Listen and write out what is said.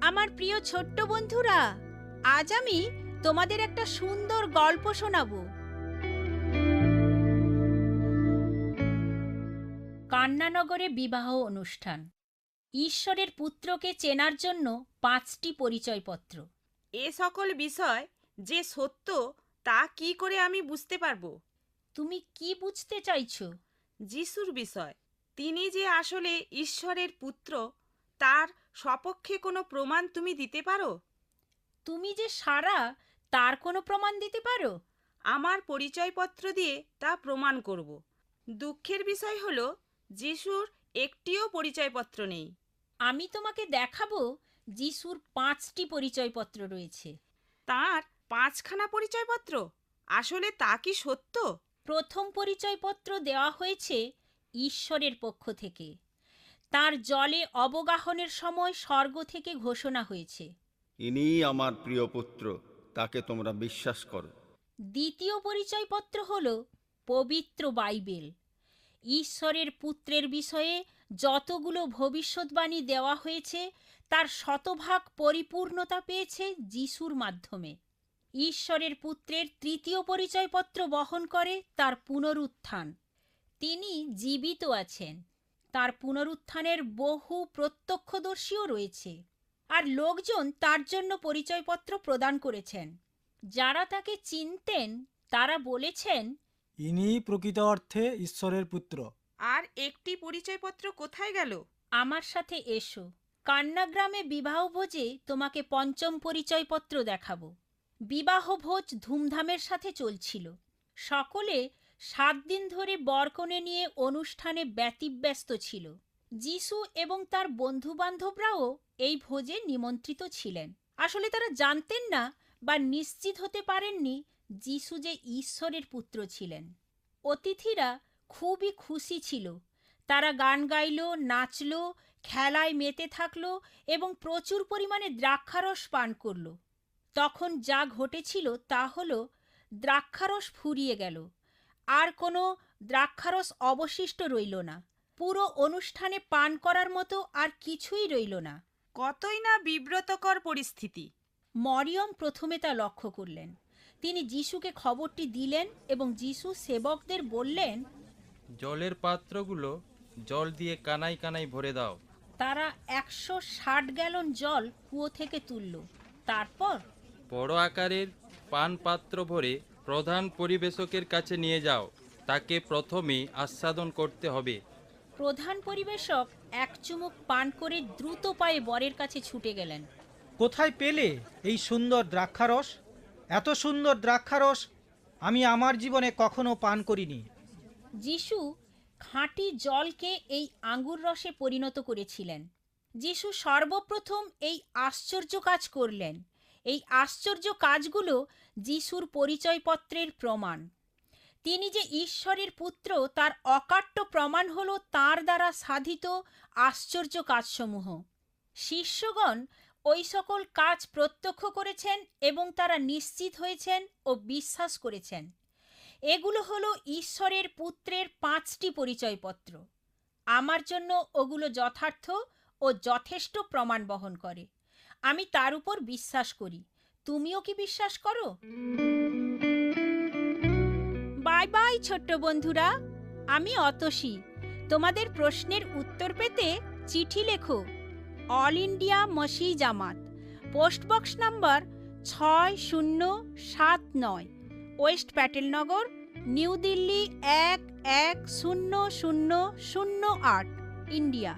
আমার প্রিয় ছোট্ট বন্ধুরা, আজ আমি তোমাদের একটা সুন্দর গল্প শোনাবো। কান্নানগরে বিবাহ অনুষ্ঠান। ঈশ্বরের পুত্রকে চেনার জন্য 5টি পরিচয়পত্র। এ সকল বিষয় যে সত্য তা কি করে আমি বুঝতে পারবো? তুমি কি বুঝতে চাইছো? যিশুর বিষয়, তিনি যে আসলে ঈশ্বরের পুত্র, তার সপক্ষে কোনো প্রমাণ তুমি দিতে পারো? তুমি যে সারা, তার কোনো প্রমাণ দিতে পারো? আমার পরিচয়পত্র দিয়ে তা প্রমাণ করব। দুঃখের বিষয় হলো যিশুর একটিও পরিচয়পত্র নেই। আমি তোমাকে দেখাবো যিশুর 5টি পরিচয়পত্র রয়েছে। তার 5খানা পরিচয়পত্র, আসলে তা কি সত্য? প্রথম পরিচয়পত্র দেওয়া হয়েছে ঈশ্বরের পক্ষ থেকে। তার জলে অবগাহনের সময় স্বর্গ থেকে ঘোষণা হয়েছে, ইনিই আমার প্রিয় পুত্র, তাকে তোমরা বিশ্বাস করো। দ্বিতীয় পরিচয়পত্র হল পবিত্র বাইবেল। ঈশ্বরের পুত্রের বিষয়ে যতগুলো ভবিষ্যৎবাণী দেওয়া হয়েছে তার শতভাগ পরিপূর্ণতা পেয়েছে যিশুর মাধ্যমে। ঈশ্বরের পুত্রের তৃতীয় পরিচয়পত্র বহন করে তার পুনরুত্থান। তিনি জীবিত আছেন। তার পুনরুত্থানের বহু প্রত্যক্ষদর্শীও রয়েছে, আর লোকজন তার জন্য পরিচয়পত্র প্রদান করেছেন। যারা তাকে চিনতেন তারা বলেছেন, ইনিই প্রকৃত অর্থে ঈশ্বরের পুত্র। আর একটি পরিচয়পত্র কোথায় গেল? আমার সাথে এসো, কান্নাগ্রামে বিবাহ ভোজে তোমাকে 5ম পরিচয়পত্র দেখাবো। বিবাহ ভোজ ধুমধামের সাথে চলছিল। সকলে 7 দিন ধরে বরকনে নিয়ে অনুষ্ঠানে ব্যতিব্যস্ত ছিল। যিশু এবং তার বন্ধুবান্ধবরাও এই ভোজে নিমন্ত্রিত ছিলেন। আসলে তারা জানতেন না বা নিশ্চিত হতে পারেননি যিশু যে ঈশ্বরের পুত্র ছিলেন। অতিথিরা খুবই খুশি ছিল। তারা গান গাইল, নাচল, খেলায় মেতে থাকলো এবং প্রচুর পরিমাণে দ্রাক্ষারস পান করল। তখন যা ঘটেছিল তা হলো দ্রাক্ষারস ফুরিয়ে গেল। আর কোনো দ্রাক্ষারস অবশিষ্ট রইল না। পুরো অনুষ্ঠানে পান করার মতো আর কিছুই রইল না। কতই না বিব্রতকর পরিস্থিতি! মরিয়ম প্রথমে তা লক্ষ্য করলেন। তিনি যিশুকে খবরটি দিলেন এবং যিশু সেবকদের বললেন, জলের পাত্রগুলো জল দিয়ে কানায় কানায় ভরে দাও। তারা 160 গ্যালন জল কুয়ো থেকে তুলল। তারপর বড় আকারের পান পাত্র ভরে প্রধান পরিবেশকের কাছে নিয়ে যাও। তাকে প্রথমে আস্বাদন করতে হবে। প্রধান পরিবেশক এক চুমুক পান করে দ্রুত পায়ে বরের কাছে ছুটে গেলেন। কোথায় পেলে এই সুন্দর দ্রাক্ষারস? এত সুন্দর দ্রাক্ষারস আমি আমার জীবনে কখনো পান করিনি। যিশু খাঁটি জলকে এই আঙ্গুর রসে পরিণত করেছিলেন। যিশু সর্বপ্রথম এই আশ্চর্য কাজ করলেন। এই আশ্চর্য কাজগুলো যিশুর পরিচয়পত্রের প্রমাণ। তিনি যে ঈশ্বরের পুত্র তার অকাট্য প্রমাণ হলো তাঁর দ্বারা সাধিত আশ্চর্য কাজসমূহ। শিষ্যগণ ওই সকল কাজ প্রত্যক্ষ করেছেন এবং তারা নিশ্চিত হয়েছেন ও বিশ্বাস করেছেন। এগুলো হলো ঈশ্বরের পুত্রের 5টি পরিচয়পত্র। আমার জন্য ওগুলো যথার্থ ও যথেষ্ট প্রমাণ বহন করে। আমি তার উপর বিশ্বাস করি। তুমিও কি বিশ্বাস করো? বাই বাই ছোট্ট বন্ধুরা, আমি অতসী। তোমাদের প্রশ্নের উত্তর পেতে চিঠি লেখো। All India Masih Jamaat, post box number 6079, west Patelnagar, new Delhi 110008, India.